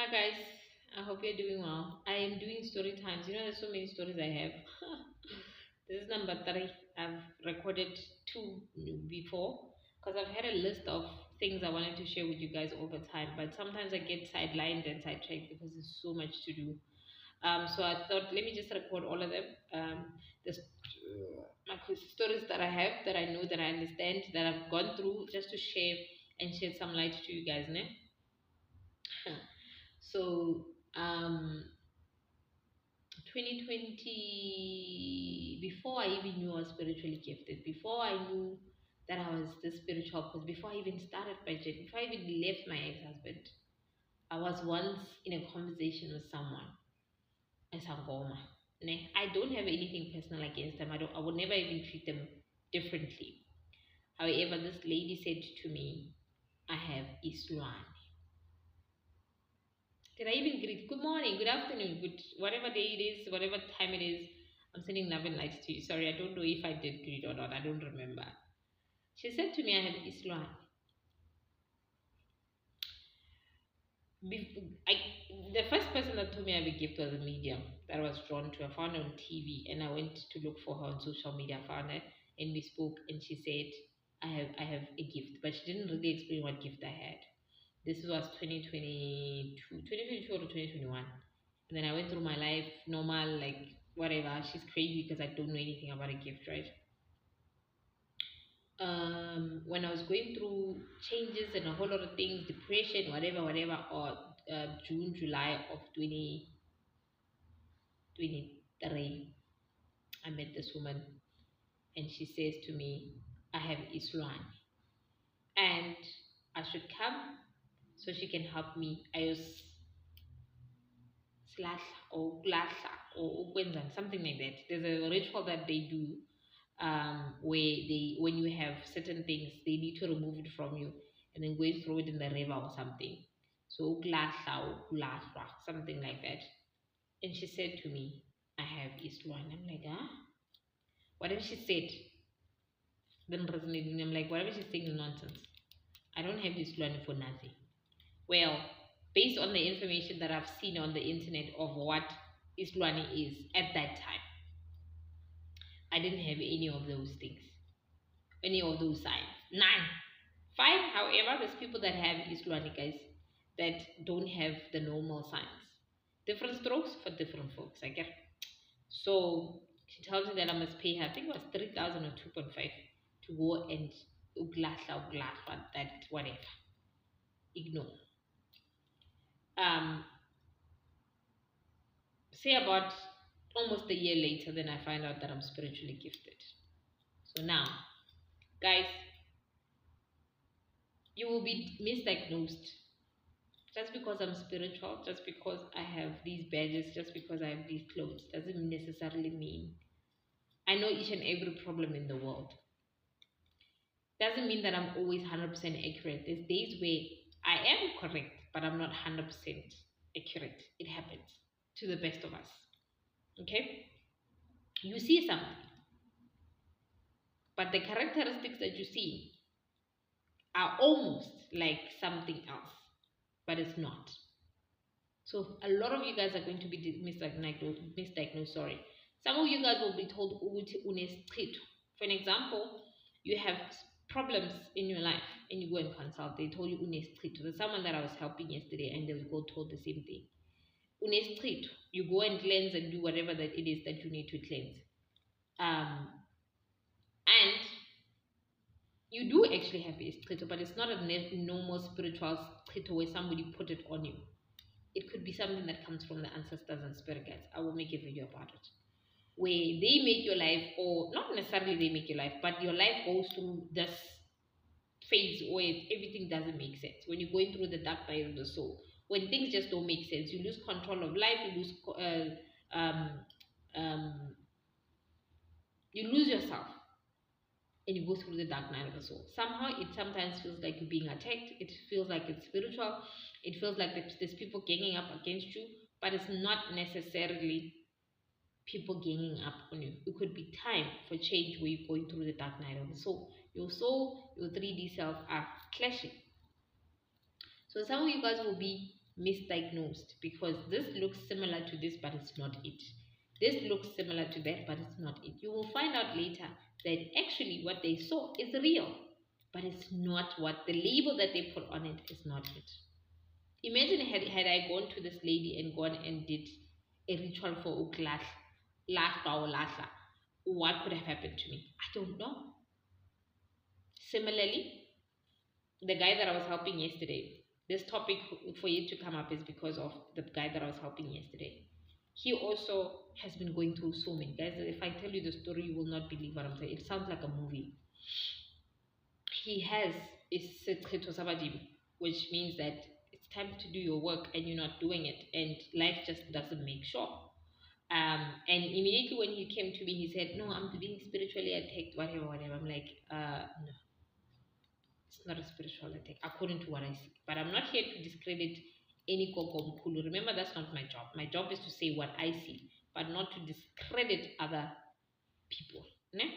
Hi guys, I hope you're doing well. I am doing story times. There's so many stories I have. This is number three. I've recorded two before because I've had a list of things I wanted to share with you guys all the time, but sometimes I get sidelined and sidetracked because there's so much to do. So I thought, let me just record all of them. My stories that I have, that I know, that I understand, that I've gone through, just to share and shed some light to you guys. Ne? So 2020, before I even knew I was spiritually gifted, before I knew that I was the spiritual person, before I even started my journey, before I even left my ex-husband, I was once in a conversation with someone, a sangoma. I don't have anything personal against them. I would never even treat them differently. However, this lady said to me, I have Isilwane. Did I even greet? Good morning, good afternoon, good whatever day it is, whatever time it is. I'm sending love and light to you. Sorry, I don't know if I did greet or not. I don't remember. She said to me, I have Islam. The first person that told me I have a gift was a medium that I was drawn to. I found her on TV and I went to look for her on social media. I found her and we spoke and she said, I have a gift. But she didn't really explain what gift I had. This was 2022 or 2021. And then I went through my life normal, like whatever. She's crazy because I don't know anything about a gift, right? When I was going through changes and a whole lot of things, depression, whatever, or June, July of 2023, I met this woman and she says to me, I have Isilwane and I should come so she can help me. I was slash or glasha or ukwenza, something like that. There's a ritual that they do where they, when you have certain things, they need to remove it from you and then go and throw it in the river or something. So glasha or glasha, something like that. And she said to me, I have Isilwane. I'm like, huh? Whatever she said, then resonating. I'm like, whatever she's saying is nonsense. I don't have Isilwane for nothing. Well, based on the information that I've seen on the internet of what Isilwane is at that time, I didn't have any of those things, any of those signs. None. Fine. However, there's people that have Isilwane, guys, that don't have the normal signs. Different strokes for different folks, I get. So she tells me that I must pay her, I think it was 3,000 or 2.5 to go and uglasha, that whatever. Ignore. Um, say about almost a year later, then I find out that I'm spiritually gifted. So now, guys, you will be misdiagnosed just because I'm spiritual, just because I have these badges, just because I have these clothes, doesn't necessarily mean I know each and every problem in the world. Doesn't mean that I'm always 100% accurate. There's days where I am correct, but I'm not 100% accurate. It happens to the best of us. Okay? You see something, but the characteristics that you see are almost like something else, but it's not. So a lot of you guys are going to be misdiagnosed. Sorry, some of you guys will be told "Ukuthi unesichitho." For an example, you have problems in your life and you go and consult. They told you unesichitho. There's someone that I was helping yesterday, and they will go told the same thing. Unesichitho. You go and cleanse and do whatever that it is that you need to cleanse. And you do actually have a scripture, but it's not a normal spiritual scripture where somebody put it on you. It could be something that comes from the ancestors and spirit guides. I will make a video about it. Where they make your life, or not necessarily they make your life, but your life goes through this phase where everything doesn't make sense. When you're going through the dark night of the soul, when things just don't make sense, you lose control of life, um, you lose yourself and you go through the dark night of the soul. Somehow it sometimes feels like you're being attacked. It feels like it's spiritual. It feels like there's people ganging up against you, but it's not necessarily people ganging up on you. It could be time for change where you're going through the dark night of the soul. Your soul, your 3D self are clashing. So some of you guys will be misdiagnosed, because this looks similar to this, but it's not it. This looks similar to that, but it's not it. You will find out later that actually what they saw is real, but it's not what the label that they put on it is not it. Imagine had I gone to this lady and gone and did a ritual for Uklash, Lashka or Lasha, what could have happened to me? I don't know. Similarly, the guy that I was helping yesterday, this topic for you to come up is because of the guy that I was helping yesterday. He also has been going through so many. Guys, if I tell you the story, you will not believe what I'm saying. It sounds like a movie. He has a sekreto sabadib, which means that it's time to do your work and you're not doing it, and life just doesn't make sure. And immediately when he came to me, he said, "No, I'm being spiritually attacked, whatever, whatever." I'm like, no, it's not a spiritual attack, according to what I see. But I'm not here to discredit any Koko Mkulu. Remember, that's not my job. My job is to say what I see, but not to discredit other people. Ne?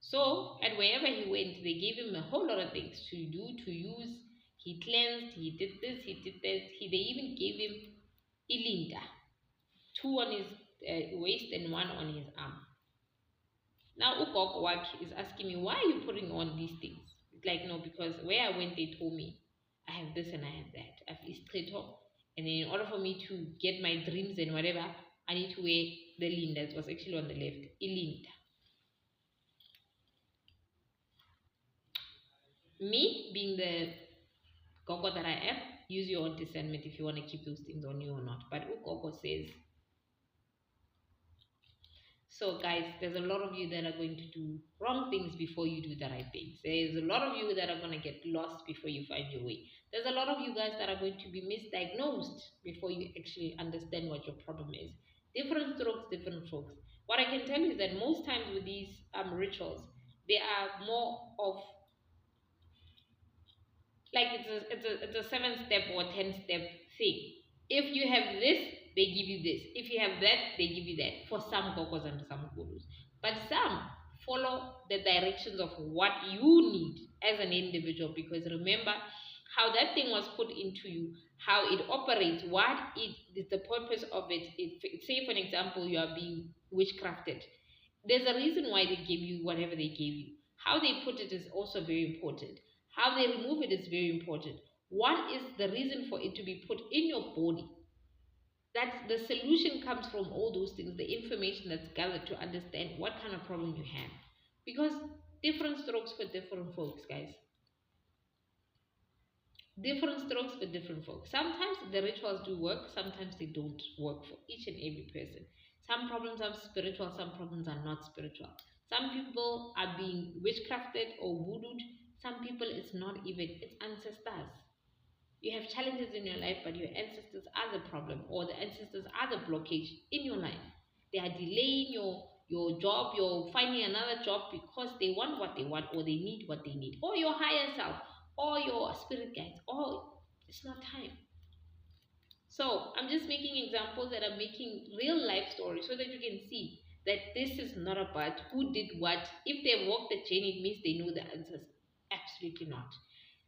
So, and wherever he went, they gave him a whole lot of things to do, to use. He cleansed, he did this, he did that. They even gave him ilinda, two on his waist and one on his arm. Now, Ukok is asking me, why are you putting on these things? It's like, no, because where I went, they told me, I have this and I have that. I have Istreto. And then in order for me to get my dreams and whatever, I need to wear the linda. It was actually on the left, ilinda. Me, being the Gogo that I am, use your own discernment if you want to keep those things on you or not. But Ugogo says, so guys, there's a lot of you that are going to do wrong things before you do the right things. There's a lot of you that are going to get lost before you find your way. There's a lot of you guys that are going to be misdiagnosed before you actually understand what your problem is. Different strokes, different folks. What I can tell you is that most times with these rituals, they are more of like it's a 7-step or 10-step thing. If you have this, they give you this. If you have that, they give you that. For some Gogos and some Gurus. But some follow the directions of what you need as an individual, because remember how that thing was put into you, how it operates, what it is the purpose of it. Say for an example, you are being witchcrafted. There's a reason why they gave you whatever they gave you. How they put it is also very important. How they remove it is very important. What is the reason for it to be put in your body? That the solution comes from all those things, the information that's gathered to understand what kind of problem you have. Because different strokes for different folks, guys. Different strokes for different folks. Sometimes the rituals do work, sometimes they don't work for each and every person. Some problems are spiritual, some problems are not spiritual. Some people are being witchcrafted or voodooed. Some people it's not even, it's ancestors. You have challenges in your life, but your ancestors are the problem, or the ancestors are the blockage in your life. They are delaying your job, you're finding another job because they want what they want, or they need what they need, or your higher self, or your spirit guides, or it's not time. So I'm just making examples that are making real life stories so that you can see that this is not about who did what. If they walked the chain, it means they know the answers. Absolutely not.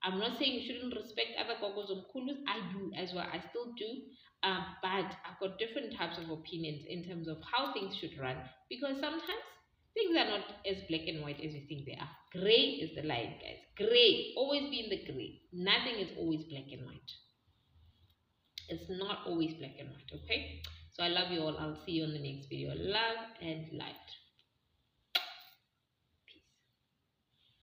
I'm not saying you shouldn't respect other Gogos or Mkulus. I do as well. I still do. But I've got different types of opinions in terms of how things should run, because sometimes things are not as black and white as you think they are. Gray is the line, guys. Gray. Always be in the gray. Nothing is always black and white. It's not always black and white, okay? So I love you all. I'll see you on the next video. Love and light.